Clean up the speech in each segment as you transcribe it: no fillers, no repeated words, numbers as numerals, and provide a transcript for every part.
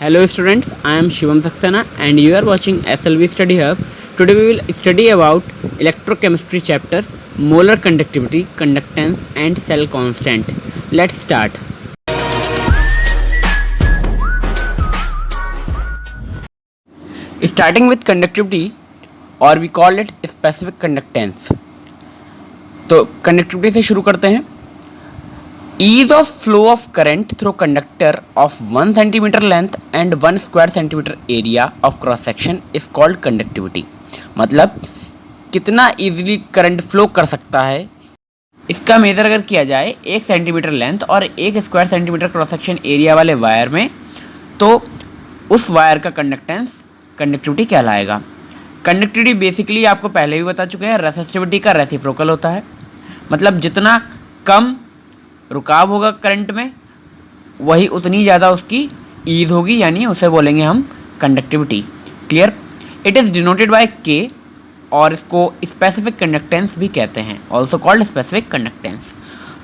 Hello students, I am Shivam Saxena and you are watching SLV Study Hub. Today we will study about electrochemistry chapter, molar conductivity, conductance and cell constant. Let's start. Starting with conductivity, or we call it specific conductance. तो conductivity से शुरू करते हैं. Ease of flow of current through conductor of 1 centimeter length and 1 square centimeter area of cross section is called conductivity. मतलब कितना easily current flow कर सकता है, इसका मेजर अगर किया जाए 1 सेंटीमीटर लेंथ और 1 square centimetre cross section area वाले वायर में, तो उस वायर का कंडक्टिविटी कहलाएगा. कंडक्टिविटी बेसिकली आपको पहले भी बता चुके हैं, रेसिस्टिविटी का रेसिप्रोकल होता है. मतलब जितना कम रुकाव होगा करंट में, वही उतनी ज़्यादा उसकी ईज होगी, यानी उसे बोलेंगे हम conductivity. Clear? It is denoted by K, और इसको स्पेसिफिक कंडक्टेंस भी कहते हैं, also called specific conductance.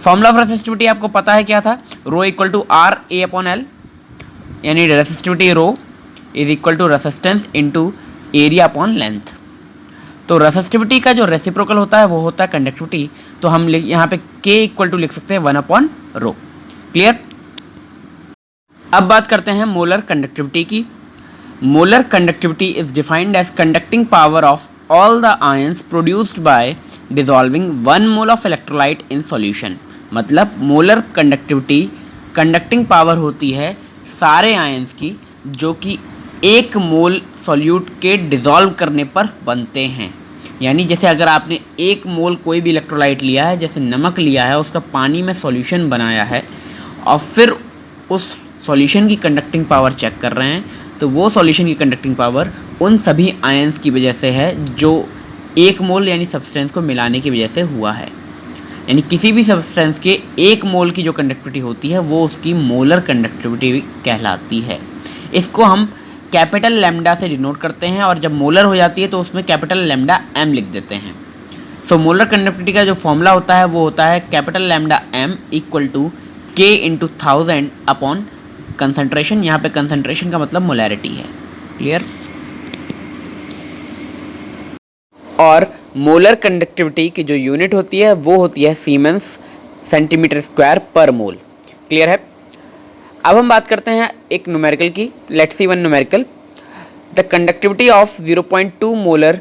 Formula of resistivity आपको पता है क्या था? Rho equal to R A upon L, यानी resistivity rho is equal to resistance into area upon length. तो रेसिस्टिविटी का जो रेसिप्रोकल होता है वो होता है कंडक्टिविटी. तो हम यहाँ पे K इक्वल टू लिख सकते हैं 1 अपॉन रो. क्लियर? अब बात करते हैं मोलर कंडक्टिविटी की. Molar conductivity is defined as conducting power of all the ions produced by dissolving 1 mole of electrolyte in solution. मतलब मोलर कंडक्टिविटी कंडक्टिंग पावर होती है सारे आयंस की जो कि 1 मोल सॉल्यूट के डिसॉल्व करने पर बनते हैं. यानी जैसे अगर आपने 1 मोल कोई भी इलेक्ट्रोलाइट लिया है, जैसे नमक लिया है, उसका पानी में सॉल्यूशन बनाया है और फिर उस सॉल्यूशन की कंडक्टिंग पावर चेक कर रहे हैं, तो वो सॉल्यूशन की कंडक्टिंग पावर उन सभी आयंस की वजह से है जो 1 मोल यानी सब्सटेंस को मिलाने की वजह से हुआ है. यानी किसी भी सब्सटेंस के 1 मोल की जो कंडक्टिविटी होती है वो उसकी मोलर कंडक्टिविटी कहलाती है. इसको हम कैपिटल लैम्डा से डिनोट करते हैं, और जब मोलर हो जाती है तो उसमें कैपिटल लैम्डा एम लिख देते हैं. सो मोलर कंडक्टिविटी का जो फॉर्मूला होता है वो होता है capital lambda M equal to K into 1000 upon concentration. यहाँ पे कंसंट्रेशन का मतलब मोलैरिटी है. क्लियर? और मोलर कंडक्टिविटी की जो यूनिट होती है वो होती है सीमेंस सेंटीमीटर स्क्वायर पर मोल. क्लियर है? अब हम बात करते हैं एक न्यूमेरिकल की. Let's see one numerical. The conductivity of 0.2 molar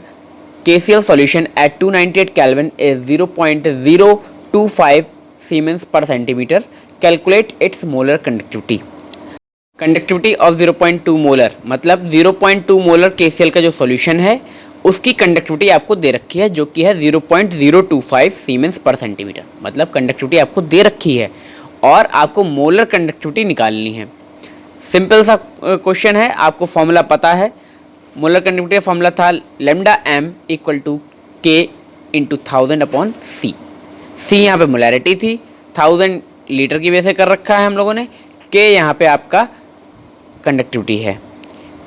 KCl solution at 298 kelvin is 0.025 siemens per centimetre. Calculate its molar conductivity. Conductivity of 0.2 molar मतलब 0.2 मोलर KCl का जो सॉल्यूशन है उसकी कंडक्टिविटी आपको दे रखी है, जो कि है 0.025 सीमेंस पर सेंटीमीटर. मतलब कंडक्टिविटी आपको दे रखी है और आपको मोलर कंडक्टिविटी निकालनी है. सिंपल सा क्वेश्चन है, आपको फॉर्मूला पता है. मोलर कंडक्टिविटी का फॉर्मूला था lambda M equal to K into 1000 upon सी. सी यहाँ पे मोलैरिटी थी, 1000 लीटर की वजह से कर रखा है हम लोगों ने. के यहाँ पे आपका कंडक्टिविटी है.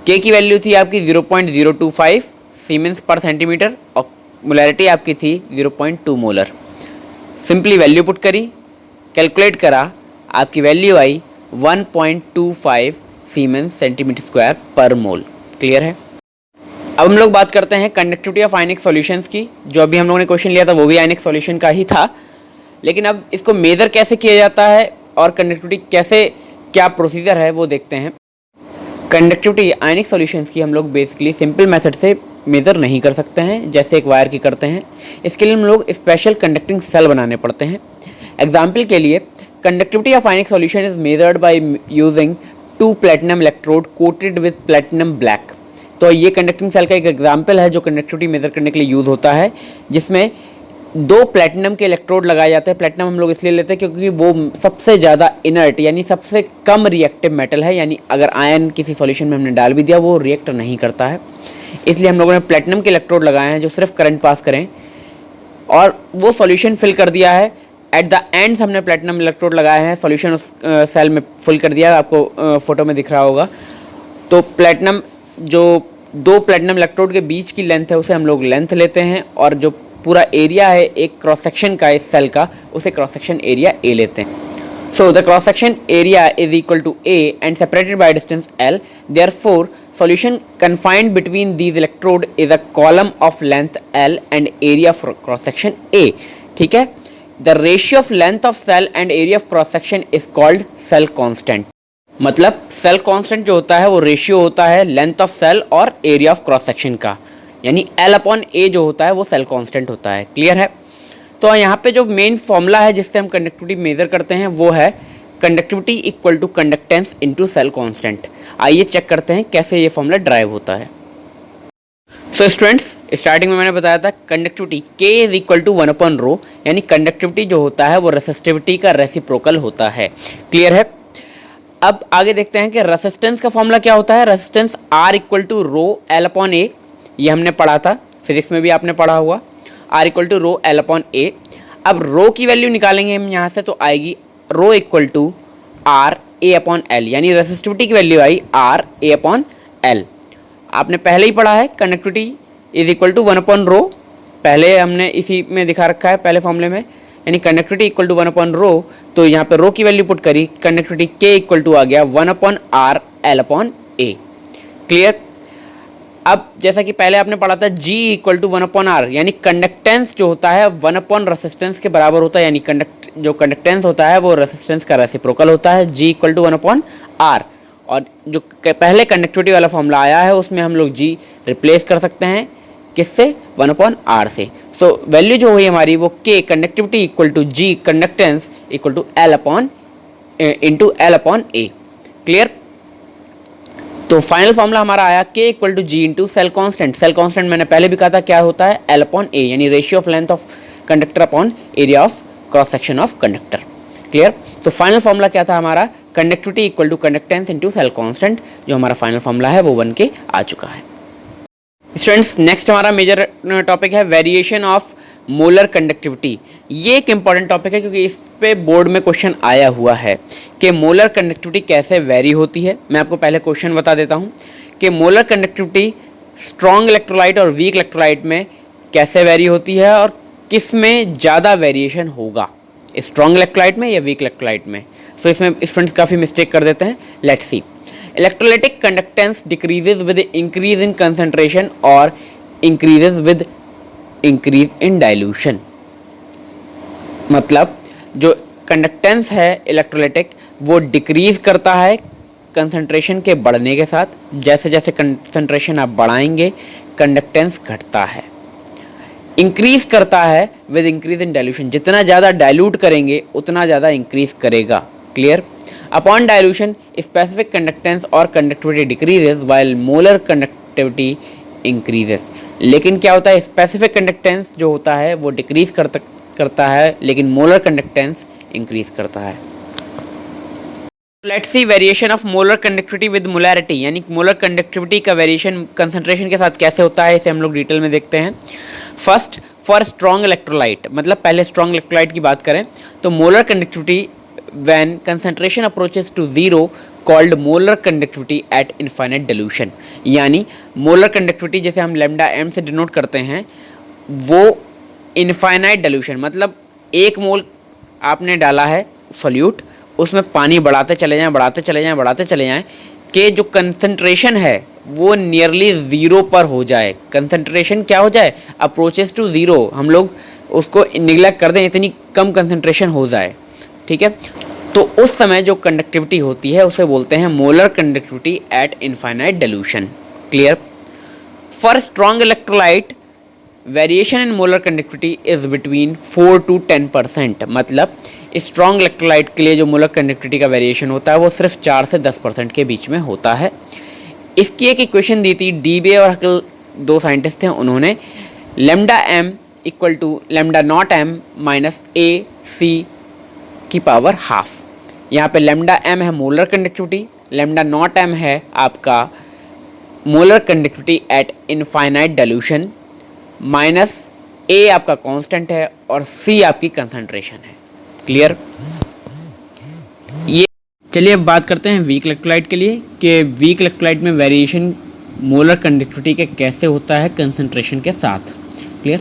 के की वैल्यू थी आपकी 0.025 सीमेंस पर सेंटीमीटर और मोलैरिटी आपकी थी 0.2 मोलर. सिंपली वैल्यू पुट करी, कैलकुलेट करा, आपकी वैल्यू आई 1.25 सीमेंस सेंटीमीटर स्क्वायर पर मोल. क्लियर है? अब हम लोग बात करते हैं कंडक्टिविटी ऑफ आयनिक सॉल्यूशंस की. जो अभी हम लोगों ने क्वेश्चन लिया था वो भी आयनिक सॉल्यूशन का ही था, लेकिन अब इसको मेज़र कैसे किया जाता है और कंडक्टिविटी कैसे, क्या प्रोसीजर है वो देखते हैं. कंडक्टिविटी आयनिक सॉल्यूशंस की हम लोग बेसिकली सिंपल मेथड से मेज़र नहीं कर सकते हैं जैसे एक वायर की करते हैं. इसके लिए हम लोग स्पेशल कंडक्टिंग सेल बनाने पड़ते हैं. एग्जाम्पल के लिए conductivity of ionic solution is measured by using 2 platinum electrode coated with platinum black. तो ये कंडक्टिंग सेल का एक एग्जाम्पल है जो कंडक्टिविटी मेजर करने के लिए यूज़ होता है, जिसमें 2 प्लेटिनम के इलेक्ट्रोड लगाए जाते हैं. प्लेटिनम हम लोग इसलिए लेते हैं क्योंकि वो सबसे ज़्यादा इनर्ट यानी सबसे कम रिएक्टिव मेटल है. यानी अगर आयन किसी सॉल्यूशन में हमने डाल भी दिया वो रिएक्ट नहीं करता है, इसलिए हम लोगों ने प्लेटिनम के इलेक्ट्रोड लगाए हैं जो सिर्फ करंट पास करें, और वो सॉल्यूशन फिल कर दिया है. एट द एंड्स हमने प्लेटिनम इलेक्ट्रोड लगाए हैं, सॉल्यूशन उस सेल में फुल कर दिया, आपको फोटो में दिख रहा होगा. तो प्लेटिनम, जो 2 प्लेटिनम इलेक्ट्रोड के बीच की लेंथ है उसे हम लोग लेंथ लेते हैं, और जो पूरा एरिया है एक क्रॉस सेक्शन का इस सेल का, उसे क्रॉस सेक्शन एरिया ए लेते हैं. So the cross section area is equal to A and separated by distance L. Therefore, solution confined between these electrode is a column of length L and area of cross section A. ठीक है, the ratio of length of cell and area of cross section is called cell constant. मतलब cell constant जो होता है वो ratio होता है length of cell और एरिया ऑफ क्रॉस सेक्शन का, यानी L अपॉन A जो होता है वो सेल कांस्टेंट होता है. क्लियर है. तो यहाँ पे जो मेन फॉर्मूला है जिससे हम कंडक्टिविटी मेजर करते हैं वो है conductivity equal to conductance into cell constant. आइए चेक करते हैं कैसे ये फॉर्मूला ड्राइव होता है. सो स्टूडेंट्स, स्टार्टिंग में मैंने बताया था conductivity K is equal to 1 upon rho, यानी कंडक्टिविटी जो होता है वो रेसिस्टिविटी का रेसिप्रोकल होता है. क्लियर है. अब आगे देखते हैं कि रेसिस्टेंस का फॉर्मूला क्या होता है. Resistance R equal to rho L upon A, ये हमने पढ़ा था, फिजिक्स में भी आपने पढ़ा हुआ. R equal to rho L upon A. अब रो की वैल्यू निकालेंगे हम यहाँ से तो आएगी rho equal to R A upon L, यानी रेसिस्टिविटी की वैल्यू आई R A अपॉन L. आपने पहले ही पढ़ा है conductivity is equal to 1 upon rho, पहले हमने इसी में दिखा रखा है पहले फॉर्मूले में, यानी conductivity equal to 1 upon rho. तो यहाँ पे रो की वैल्यू पुट करी, कंडक्टिविटी K इक्वल टू आ गया 1 upon R L upon A. Clear. अब जैसा कि पहले आपने पढ़ा था G equal to 1 upon R, यानी कंडक्टेंस जो होता है 1 अपॉन रेसिस्टेंस के बराबर होता है, यानी जो कंडक्टेंस होता है वो रेसिस्टेंस का रेसिप्रोकल होता है. G equal to 1 upon R, और जो पहले कंडक्टिविटी वाला फॉर्मूला आया है उसमें हम लोग G रिप्लेस कर सकते हैं किससे, 1 अपॉन R से. सो वैल्यू जो हुई हमारी वो K conductivity equal to G conductance equal to L upon into L upon A. Clear. तो फाइनल फॉर्मूला हमारा आया K equal to G into cell constant. Cell constant मैंने पहले भी कहा था क्या होता है, L अपॉन A, यानी ratio of length of conductor upon area of cross section of conductor. Clear. तो फाइनल फॉर्मूला क्या था हमारा, conductivity equal to conductance into cell constant, जो हमारा फाइनल फॉर्मूला है वो बन के आ चुका है. स्टूडेंट्स, नेक्स्ट हमारा मेजर टॉपिक है वेरिएशन ऑफ मोलर कंडक्टिविटी. ये एक इंपॉर्टेंट टॉपिक है क्योंकि इस पे बोर्ड में क्वेश्चन आया हुआ है कि मोलर कंडक्टिविटी कैसे वेरी होती है. मैं आपको पहले क्वेश्चन बता देता हूँ कि मोलर कंडक्टिविटी स्ट्रॉन्ग इलेक्ट्रोलाइट और वीक इलेक्ट्रोलाइट में कैसे वेरी होती है और किस में ज़्यादा वेरिएशन होगा, स्ट्रॉन्ग इलेक्ट्रोलाइट में या वीक इलेक्ट्रोलाइट में. सो इसमें स्टूडेंट्स काफ़ी मिस्टेक कर देते हैं. Let's see. Electrolytic conductance decreases with increase in concentration और increases with increase in dilution. मतलब जो कंडक्टेंस है इलेक्ट्रोलाइटिक वो डिक्रीज करता है कंसंट्रेशन के बढ़ने के साथ. जैसे जैसे कंसंट्रेशन आप बढ़ाएंगे कंडक्टेंस घटता है. इंक्रीज करता है विद इंक्रीज इन डाइल्यूशन, जितना ज़्यादा डाइल्यूट करेंगे उतना ज़्यादा इंक्रीज करेगा. Clear. Upon dilution specific conductance और conductivity decreases while molar conductivity increases. लेकिन क्या होता है, स्पेसिफिक कंडक्टेंस जो होता है वो डिक्रीज करता है लेकिन मोलर कंडक्टेंस इंक्रीज करता है. Let's see variation of molar conductivity with molarity, यानी मोलर कंडक्टिविटी का वेरिएशन कंसंट्रेशन के साथ कैसे होता है, इसे हम लोग डिटेल में देखते हैं. फर्स्ट, फॉर स्ट्रॉन्ग इलेक्ट्रोलाइट, मतलब पहले स्ट्रॉन्ग इलेक्ट्रोलाइट की बात करें तो molar conductivity when concentration approaches to zero called molar conductivity at infinite dilution. यानी मोलर कंडक्टिविटी जैसे हम लैम्डा m से डिनोट करते हैं वो इनफाइनाइट डिल्यूशन, मतलब 1 मोल आपने डाला है सॉल्यूट, उसमें पानी बढ़ाते चले जाएं कि जो कंसंट्रेशन है वो नियरली ज़ीरो पर हो जाए. कंसंट्रेशन क्या हो जाए, अप्रोचेस टू ज़ीरो, हम लोग उसको निगलेक्ट कर दें, इतनी कम कंसंट्रेशन हो जाए. ठीक है. तो उस समय जो कंडक्टिविटी होती है उसे बोलते हैं molar conductivity at infinite dilution. Clear. For strong electrolyte variation in molar conductivity is between 4 to 10%. मतलब स्ट्रॉन्ग इलेक्ट्रोलाइट के लिए जो मोलर कंडक्टिविटी का वेरिएशन होता है वो सिर्फ 4 से 10% के बीच में होता है. इसकी एक इक्वेशन दी थी डीबे और हकल, 2 साइंटिस्ट थे, उन्होंने lambda m equal to lambda naught m minus A C की पावर हाफ. यहाँ पे लैम्डा m है molar conductivity, lambda naught m है आपका molar conductivity at infinite dilution, minus a आपका कांस्टेंट है और c आपकी कंसंट्रेशन है. क्लियर. ये चलिए अब बात करते हैं वीक इलेक्ट्रोलाइट के लिए कि वीक इलेक्ट्रोलाइट में वेरिएशन मोलर कंडक्टिविटी के कैसे होता है कंसंट्रेशन के साथ. Clear.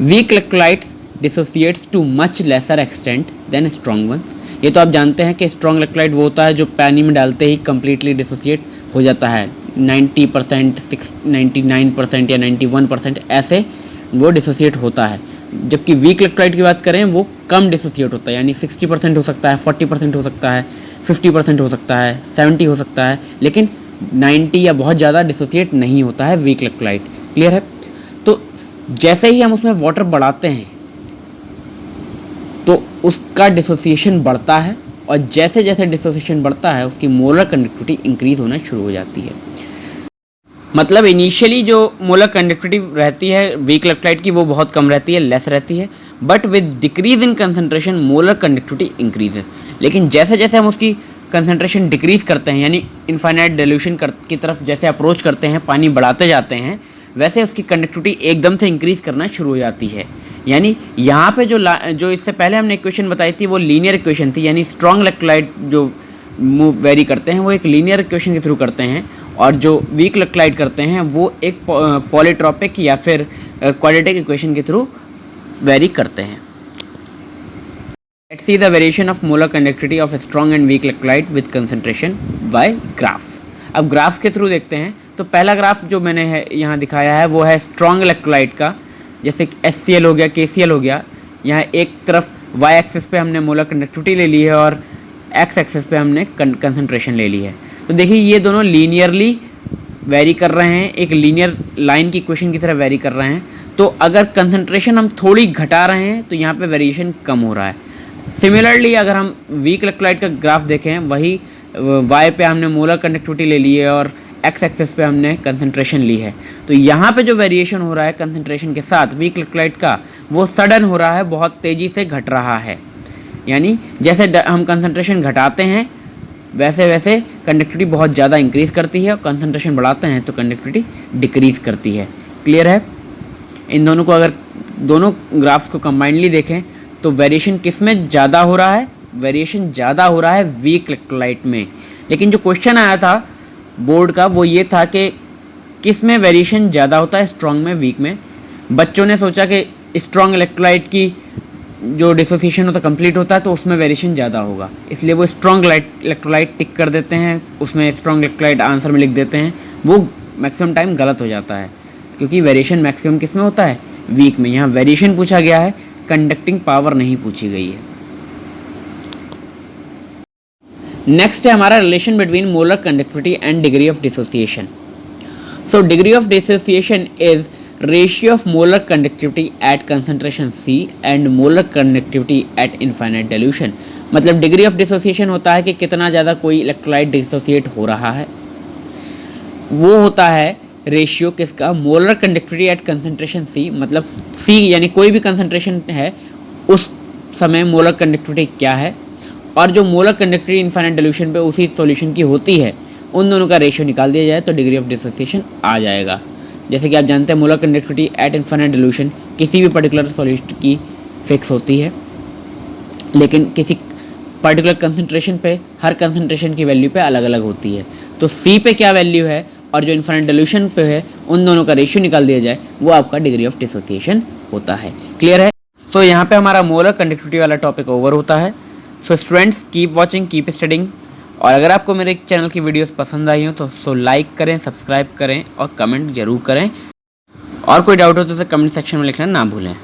Weak electrolytes dissociates to much lesser extent than strong ones. ये तो आप जानते हैं कि स्ट्रॉन्ग इलेक्ट्रोलाइट वो होता है जो पानी में डालते ही कम्प्लीटली डिसोसिएट हो जाता है, 90%, 99% या 91% ऐसे वो डिसोसिएट होता है। जबकि वीक इलेक्ट्रोलाइट की बात करें वो कम डिसोसिएट होता है, यानी 60% हो सकता है, 40% हो सकता है, 50% हो सकता है, 70 हो सकता है, लेकिन 90 या बहुत ज़्यादा डिसोसिएट नहीं होता है वीक इलेक्ट्रोलाइट। क्लियर है? तो जैसे ही हम उसमें वाटर बढ़ाते हैं तो उसका डिसोसिएशन बढ़ता है, और जैसे जैसे डिसोसिएशन बढ़ता है उसकी मोलर कंडक्टिविटी इंक्रीज होना शुरू हो जाती है। मतलब इनिशियली जो मोलर कंडक्टिविटी रहती है वीक इलेक्ट्रोलाइट की वो बहुत कम रहती है, लेस रहती है, but with decrease in concentration molar conductivity increases. लेकिन जैसे जैसे हम उसकी कंसंट्रेशन डिक्रीज करते हैं, यानी इनफाइनाइट डिल्यूशन की तरफ जैसे अप्रोच करते हैं, पानी बढ़ाते जाते हैं, वैसे उसकी कंडक्टिविटी एकदम से इंक्रीज करना शुरू हो जाती है। यानी यहाँ पे जो इससे पहले हमने इक्वेशन बताई थी वो लीनियर इक्वेशन थी, यानी स्ट्रॉन्ग इलेक्ट्रोलाइट जो मूव वेरी करते हैं वो एक लीनियर इक्वेशन के थ्रू करते हैं, और जो वीक इलेक्ट्रोलाइट करते हैं वो एक पॉलीट्रॉपिक या फिर क्वाड्रेटिक इक्वेशन के थ्रू वेरी करते हैं। Let's see the variation of molar conductivity of a strong and weak electrolyte with concentration by graphs। अब ग्राफ के थ्रू देखते हैं। तो पहला ग्राफ जो मैंने यहाँ दिखाया है वो है स्ट्रॉन्ग इलेक्ट्रोलाइट का, जैसे HCl हो गया, KCl हो गया। यहाँ एक तरफ y एक्सिस पे हमने मोलर कंडक्टिविटी ले ली है और x एक्सिस पे हमने कंसंट्रेशन ले ली है। तो देखिए ये दोनों लीनियरली वेरी कर रहे हैं, एक लीनियर लाइन की इक्वेशन की तरह वेरी कर रहे हैं। तो अगर कंसंट्रेशन हम थोड़ी घटा रहे हैं तो यहाँ पे वेरिएशन कम हो रहा है। सिमिलरली अगर हम वीक इलेक्ट्रोलाइट का ग्राफ देखें, वही y पे हमने मोलर कंडक्टिविटी ले ली है और x एक्सिस पे हमने कंसंट्रेशन ली है। तो यहाँ पे जो वेरिएशन हो रहा है कंसंट्रेशन के साथ वीक इलेक्ट्रोलाइट का, वो सडन हो रहा है, बहुत तेज़ी से घट रहा है। यानी जैसे हम कंसंट्रेशन घटाते हैं वैसे वैसे कंडक्टिविटी बहुत ज़्यादा इंक्रीज़ करती है, और कंसंट्रेशन बढ़ाते हैं तो कंडक्टिविटी डिक्रीज़ करती है। क्लियर है? इन दोनों को अगर दोनों ग्राफ्स को कंबाइंडली देखें तो वेरिएशन किस में ज़्यादा हो रहा है? वेरिएशन ज़्यादा हो रहा है वीक इलेक्ट्रोलाइट में। लेकिन जो क्वेश्चन आया था बोर्ड का वो ये था कि किस में वेरिएशन ज़्यादा होता है, स्ट्रॉन्ग में, वीक में। बच्चों ने सोचा कि स्ट्रॉन्ग इलेक्ट्रोलाइट की जो डिसोसिएशन होता कंप्लीट होता है तो उसमें वेरिएशन ज़्यादा होगा, इसलिए वो स्ट्रॉन्ग इलेक्ट्रोलाइट टिक कर देते हैं, उसमें स्ट्रॉन्ग इलेक्ट्रोलाइट आंसर में लिख देते हैं। वो मैक्सिमम टाइम गलत हो जाता है, क्योंकि वेरिएशन मैक्सिमम किस में होता है? वीक में। यहाँ वेरिएशन पूछा गया है, कंडक्टिंग पावर नहीं पूछी गई है। नेक्स्ट है हमारा relation between molar conductivity and degree of dissociation. So degree of dissociation is ratio of molar conductivity at concentration C and molar conductivity at infinite dilution. मतलब डिग्री ऑफ डिसोसिएशन होता है कि कितना ज़्यादा कोई इलेक्ट्रोलाइट डिसोसिएट हो रहा है, वो होता है रेशियो किसका? Molar conductivity at concentration C, मतलब C यानी कोई भी कंसंट्रेशन है उस समय मोलर कंडक्टिविटी क्या है, और जो मोलर कंडक्टिविटी इनफाइनाइट डिल्यूशन पे उसी सॉल्यूशन की होती है, उन दोनों का रेशियो निकाल दिया जाए तो डिग्री ऑफ डिसोसिएशन आ जाएगा। जैसे कि आप जानते हैं molar conductivity at infinite dilution किसी भी पर्टिकुलर सॉल्यूशन की फिक्स होती है, लेकिन किसी पर्टिकुलर कंसंट्रेशन पे हर कंसंट्रेशन की वैल्यू पे अलग अलग होती है। तो C पे क्या वैल्यू है और जो इनफाइनाइट डिल्यूशन पे है, उन दोनों का रेशियो निकाल दिया जाए, वो आपका डिग्री ऑफ डिसोसिएशन होता है। क्लियर है? तो यहाँ पे हमारा मोलर कंडक्टिविटी वाला टॉपिक ओवर होता है। So students keep watching, keep studying. और अगर आपको मेरे चैनल की वीडियोस पसंद आई हो तो लाइक करें, सब्सक्राइब करें और कमेंट जरूर करें। और कोई डाउट हो तो कमेंट सेक्शन में लिखना ना भूलें।